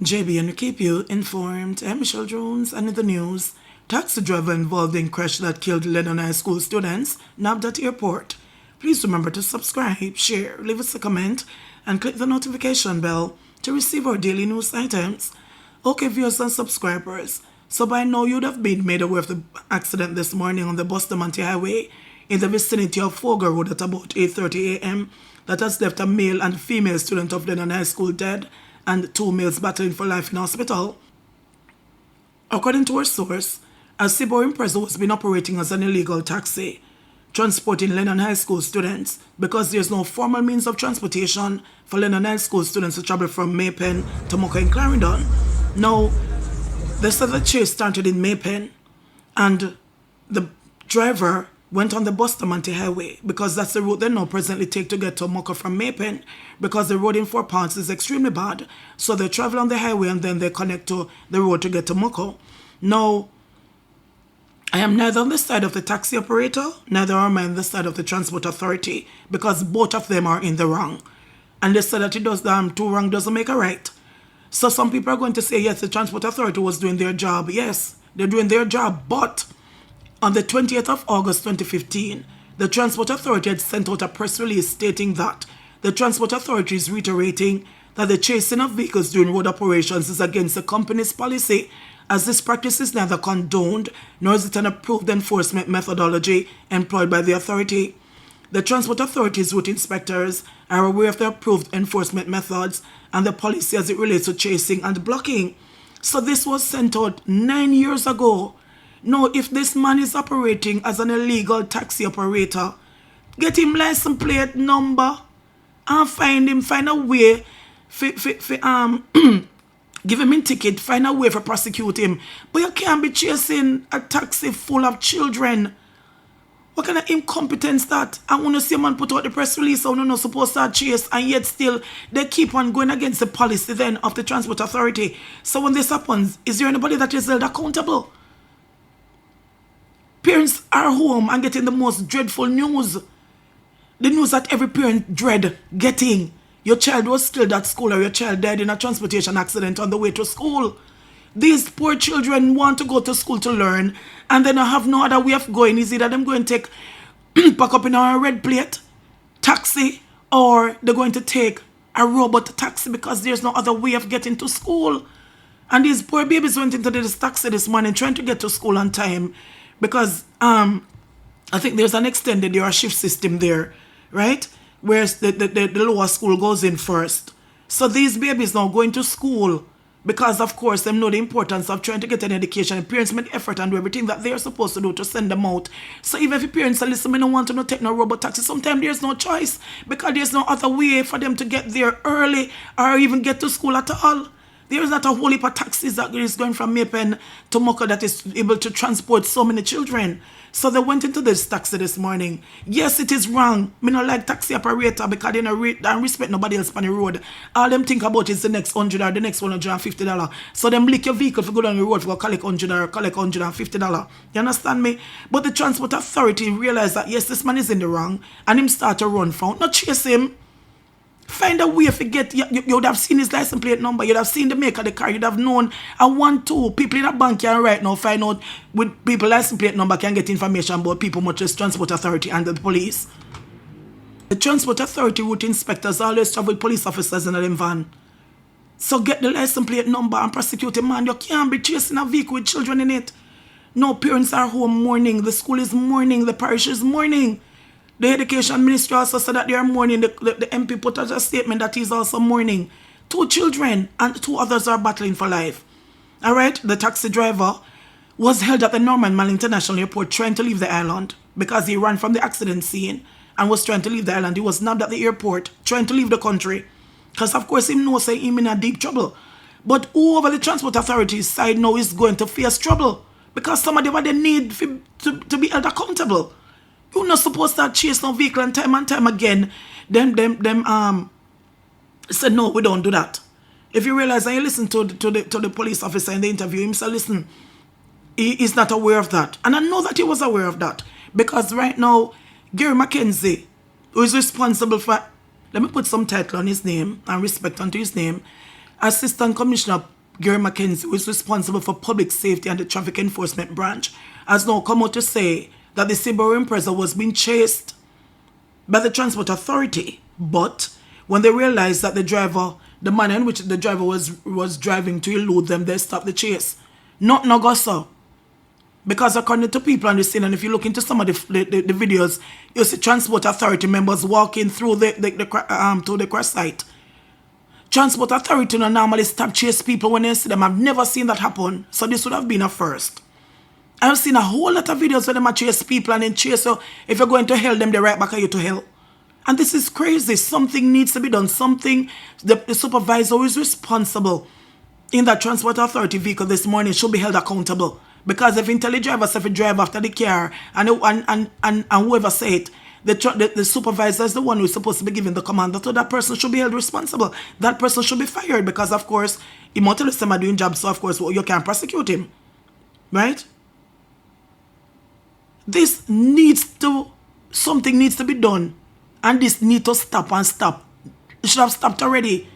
JBNN will keep you informed. I'm Michelle Jones, and in the news, taxi driver involved in crash that killed Lennon High school students nabbed at airport. Please remember to subscribe, share, leave us a comment, and click the notification bell to receive our daily news items. Okay, viewers and subscribers, so by now you'd have been made aware of the accident this morning on the Bustamante Highway in the vicinity of Fogar Road at about 8:30 a.m. that has left a male and female student of Lennon High School dead and 2 males battling for life in hospital. According to our source, a Cibo Impreza has been operating as an illegal taxi, transporting Lennon High School students because there's no formal means of transportation for Lennon High School students to travel from Maypen to Mocha in Clarendon. Now, they said the chase started in Maypen and the driver went on the Bustamante Highway because that's the route they now presently take to get to Mocha from Maypen, because the road in 4 parts is extremely bad. So they travel on the highway and then they connect to the road to get to Mocha. Now, I am neither on the side of the taxi operator, neither am I on the side of the transport authority, because both of them are in the wrong. And they said that it does two wrong doesn't make a right. So some people are going to say, yes, the transport authority was doing their job. Yes, they're doing their job, but on the 28th of August 2015, the Transport Authority had sent out a press release stating that the Transport Authority is reiterating that the chasing of vehicles during road operations is against the company's policy, as this practice is neither condoned nor is it an approved enforcement methodology employed by the authority. The Transport Authority's route inspectors are aware of the approved enforcement methods and the policy as it relates to chasing and blocking. So this was sent out 9 years ago. Now, if this man is operating as an illegal taxi operator, get him license plate number and find a way give him a ticket, find a way for prosecute him. But you can't be chasing a taxi full of children. What kind of incompetence that? I want to see a man put out the press release, so not supposed to chase, and yet still they keep on going against the policy then of the Transport Authority. So when this happens, is there anybody that is held accountable? Parents are home and getting the most dreadful news. The news that every parent dread getting. Your child was killed at school or your child died in a transportation accident on the way to school. These poor children want to go to school to learn and then have no other way of going. Is either them going to take pack up in a red plate taxi, or they're going to take a robot taxi because there's no other way of getting to school. And these poor babies went into this taxi this morning trying to get to school on time, because I think there's an extended or a shift system there, right? Whereas the lower school goes in first. So these babies now going to school because, of course, them know the importance of trying to get an education. And parents make effort and do everything that they are supposed to do to send them out. So even if your parents are listening, don't want to not take no robot taxi, sometimes there's no choice because there's no other way for them to get there early or even get to school at all. There is not a whole heap of taxis that is going from Maypen to Mocha that is able to transport so many children. So they went into this taxi this morning. Yes, it is wrong. Me not like taxi operator because they don't respect nobody else on the road. All them think about is the next $100 or the next $150. So them lick your vehicle for go down the road for collect $100 or collect $150. You understand me? But the Transport Authority realized that yes, this man is in the wrong, and him start to run from. Not chase him. Find a way to get, you would have seen his license plate number, you'd have seen the make of the car, you'd have known. I want to, people in a bank can right now find out with people license plate number can get information about people much as Transport Authority and the police. The Transport Authority route inspectors always travel with police officers in a van. So get the license plate number and prosecute a man. You can't be chasing a vehicle with children in it. No, parents are home mourning, the school is mourning, the parish is mourning. The Education Ministry also said that they are mourning. The MP put out a statement that he's also mourning. 2 children and 2 others are battling for life. All right, the taxi driver was held at the Norman Mall International Airport trying to leave the island because he ran from the accident scene and was trying to leave the island. He was nabbed at the airport trying to leave the country because, of course, he knows that he's in a deep trouble. But who over the Transport Authority's side now is going to face trouble because some of them they need to be held accountable. You're not supposed to chase no vehicle and time again. Them said no, we don't do that. If you realize and you listen to the police officer in the interview, him say, listen, he is not aware of that. And I know that he was aware of that. Because right now, Gary Mackenzie, who is responsible for, let me put some title on his name and respect onto his name. Assistant Commissioner Gary McKenzie, who is responsible for public safety and the traffic enforcement branch, has now come out to say that the Subaru Impreza was being chased by the Transport Authority. But when they realized that the manner in which the driver was driving to elude them, they stopped the chase. Not Nogoso. Because according to people on the scene, and if you look into some of the videos, you see Transport Authority members walking through to the crash site. Transport Authority don't normally stop chase people when they see them. I've never seen that happen. So this would have been a first. I've seen a whole lot of videos where they chase people and then chase you. If you're going to hell, them they right back at you to hell. And this is crazy. Something needs to be done. The supervisor who is responsible in that Transport Authority vehicle this morning should be held accountable. Because if you tell the driver if you drive after the car and whoever say it, the supervisor is the one who is supposed to be giving the command. So that person should be held responsible. That person should be fired because, of course, he might tell them are doing jobs, so of course you can't prosecute him. Right? Something needs to be done. And this needs to stop and stop. It should have stopped already.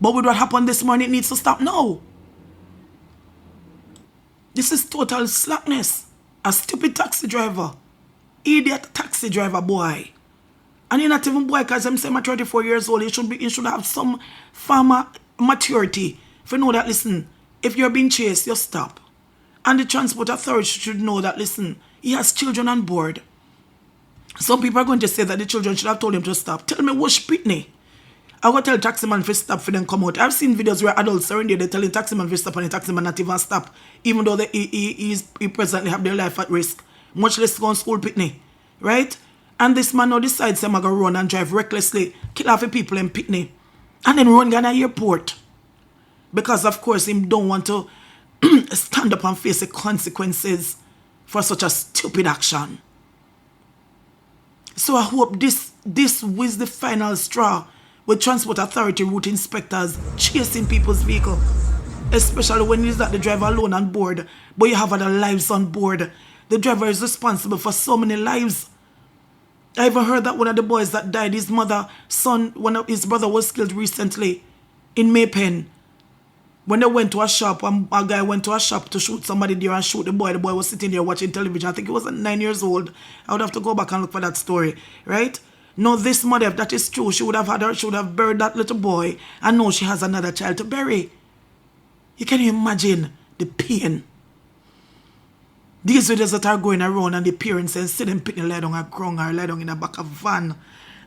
But with what happened this morning, it needs to stop now. This is total slackness. A stupid taxi driver. Idiot taxi driver boy. And you're not even boy because I'm saying I'm 34 years old. You should have some farmer maturity. If you know that, listen, if you're being chased, you stop. And the Transport Authority should know that, listen, he has children on board. Some people are going to say that the children should have told him to stop. Tell me what's Pitney. I go tell taximan to stop for them come out. I've seen videos where adults are in there, they're telling taximan to stop and the taximan not even stop. Even though he presently have their life at risk. Much less go on school Pitney. Right? And this man now decides I'm going to run and drive recklessly, kill half the people in Pitney. And then run down the airport. Because of course he don't want to stand up and face the consequences for such a stupid action. So I hope this was the final straw with Transport Authority route inspectors chasing people's vehicle. Especially when it's not the driver alone on board, but you have other lives on board. The driver is responsible for so many lives. I even heard that one of the boys that died, his his brother was killed recently in Maypen. When they went to a shop, a guy went to a shop to shoot somebody there and shoot the boy. The boy was sitting there watching television. I think he was 9 years old. I would have to go back and look for that story, right? No, this mother, if that is true, she would have buried that little boy, and now she has another child to bury. You can imagine the pain. These videos that are going around and the parents and see them picking lie down a ground or lie down in the back of a van,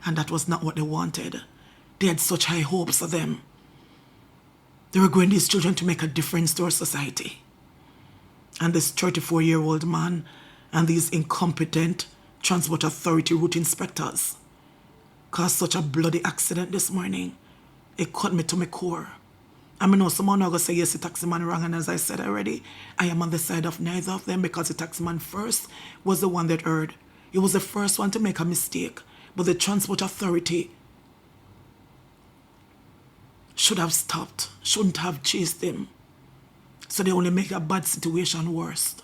and that was not what they wanted. They had such high hopes of them. They were going these children to make a difference to our society. And this 34-year-old man and these incompetent Transport Authority route inspectors caused such a bloody accident this morning. It cut me to my core. I know someone are going to say, yes, the taximan wrong. And as I said already, I am on the side of neither of them because the taximan first was the one that erred. He was the first one to make a mistake. But the Transport Authority should have stopped, shouldn't have chased him. So they only make a bad situation worse.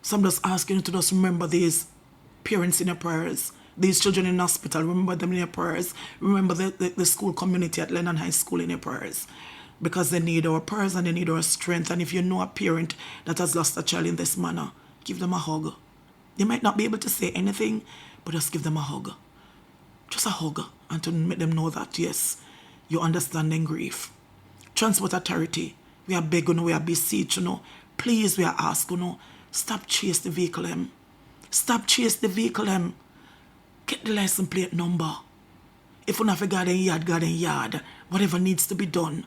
So I'm just asking you to just remember these parents in your prayers, these children in hospital, remember them in your prayers. Remember the school community at Lennon High School in your prayers. Because they need our prayers and they need our strength. And if you know a parent that has lost a child in this manner, give them a hug. They might not be able to say anything, but just give them a hug. Just a hug. And to make them know that, yes, you understand their grief. Transport Authority, we are begging, we are beseech, please, we are asking, stop chase the vehicle them. Stop chase the vehicle them. Get the license plate number. If you have a garden yard, whatever needs to be done.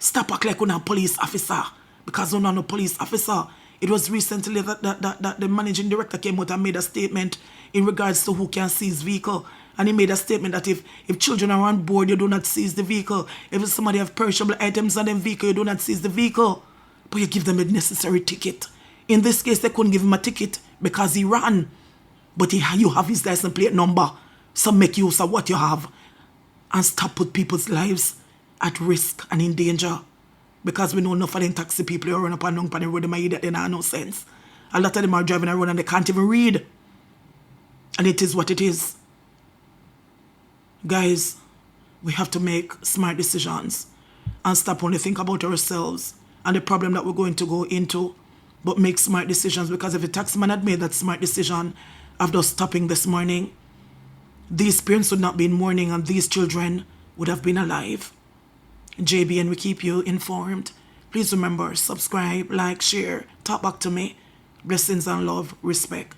Stop act like you're a police officer, because you're not a police officer. It was recently that the managing director came out and made a statement in regards to who can seize vehicle. And he made a statement that if children are on board, you do not seize the vehicle. If somebody have perishable items on their vehicle, you do not seize the vehicle. But you give them a necessary ticket. In this case, they couldn't give him a ticket because he ran. But you have his license plate number. So make use of what you have. And stop put people's lives at risk and in danger. Because we know enough of them taxi people who run up and down on the road, they might that they have no sense. A lot of them are driving around and they can't even read. And it is what it is. Guys, We have to make smart decisions and stop only think about ourselves and the problem that we're going to go into, but make smart decisions. Because if a taxman had made that smart decision of just stopping this morning, these parents would not be in mourning and these children would have been alive. JBN, we keep you informed. Please remember, subscribe, like, share, talk back to me. Blessings and love, respect.